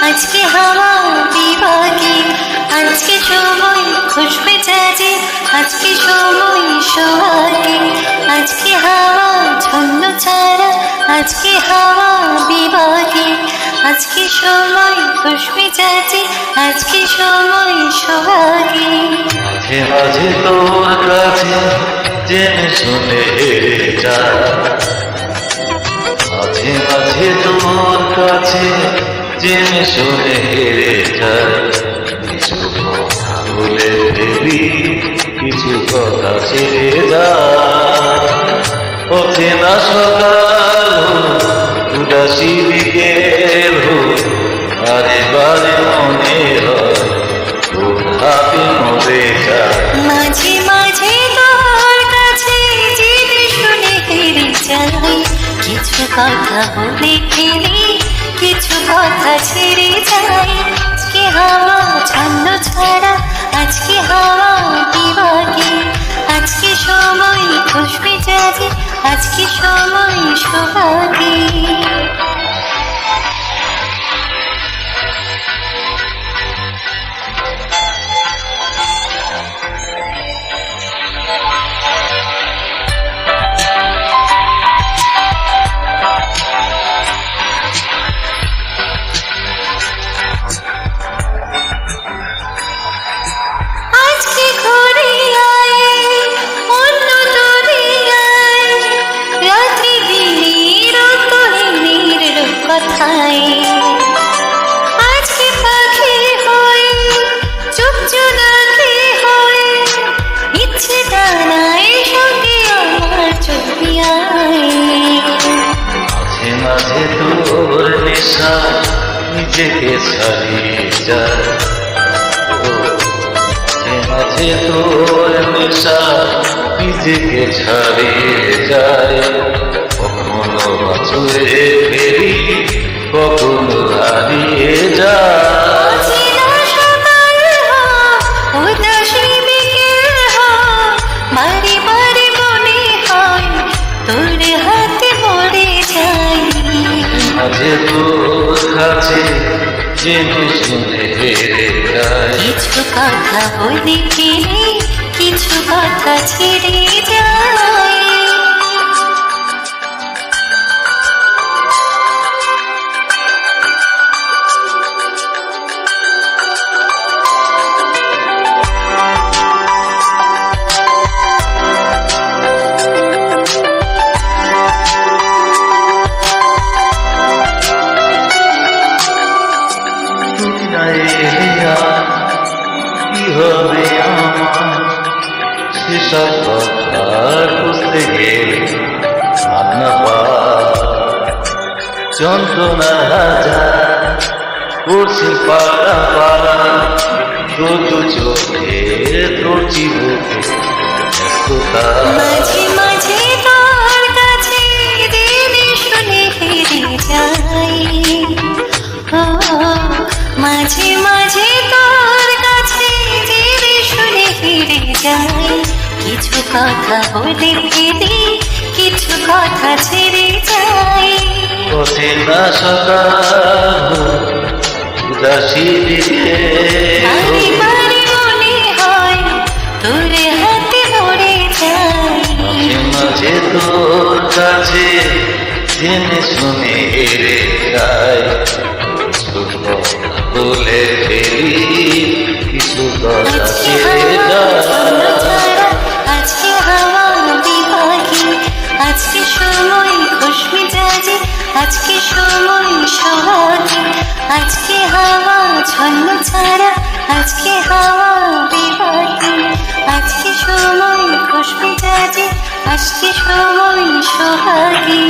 আজকে হাওয়া বিভাগে, আজকে সময় খুশবে জাজে, আজকে সময় সোহাগে, আজকে হাওয়া ছন্ন ছাড়া, আজকে হাওয়া বিভাগে, আজকে সময় খুশবে জাজে, আজকে সময় সোহাগে। মাঝে মাঝে তোর কাছে জেনে শুনে হেরে যায়, মাঝে মাঝে তোর কাছে জেনে শুনে হেরে যায়। কিছু কথা বলে ফেলি, কিছু কথা ছেড়ে যায়। অচেনা সকাল উদাসী বিকেল, বারে বারে মনে হয় তোর হাতে মরে যায়। মাঝে মাঝে তোর কাছে জেনে শুনে হেরে যাই, কিছু কথা বলে ফেলি, কিছু কথা ছেড়ে যাই। আজকে হাওয়া ছন্ন ছাড়া, আজকে হাওয়া বিভাগে, আজকে সময় খুশবে জাজে, আজকে সময় সোহাগে। আজকে পাখি হয়ে চুপ চুনাকে হয়ে, ইচ্ছে ডানায় সঙ্গে আমার চলিয়ায়। মাঝে মাঝে তোর নেশা নিজেকে ছাড়িয়ে যায়, মাঝে মাঝে তোর নেশা নিজেকে ছাড়িয়ে যায়। কখনো বাছুরে ফেরি, কখনো হারিয়ে যায়। অচেনা সকাল হয়, উদাসী বিকেল হয়, বারে বারে মনে হয় তোর হাতে মরে যাই। মাঝে তোর কাছে জেনে শুনে হেরে যায়। কিছু কথা বলে ফেলে, কিছু কথা ছেড়ে যায়। কি হবে আমার সেসব কথা বুঝতে গেলে ভাবনা যন্ত্রণা করছে পাড়া পাড়া, তোর চোখে তোর চিবুকে ব্যস্ততা। মাঝে মাঝে তোর কাছে জেনে শুনে হেরে যাই, মাঝে মাঝে তোর কাছে জেনে শুনে হেরে যাই। কিছু কথা বলে ফেলি, কিছু কথা ছেড়ে যাই। অচেনা সকাল উদাসী বিকেল, বারে বারে মনে হয় তোর হাতে মরে যাই। মাঝে মাঝে তোর কাছে জেনে শুনে হেরে যায়। কিছু কথা বলে ফেলি, কিছু কথা ছেড়ে যায়। আজকে হাওয়া বিভাগে, আজকে সময় খুশবে জাজে, আজকে সময় সোহাগে, আজকে হাওয়া ছন্ন ছাড়া, আজকে হাওয়া বিভাগে, আজকে সময় খুশবে জাজে, আজকে সময় সোহাগে।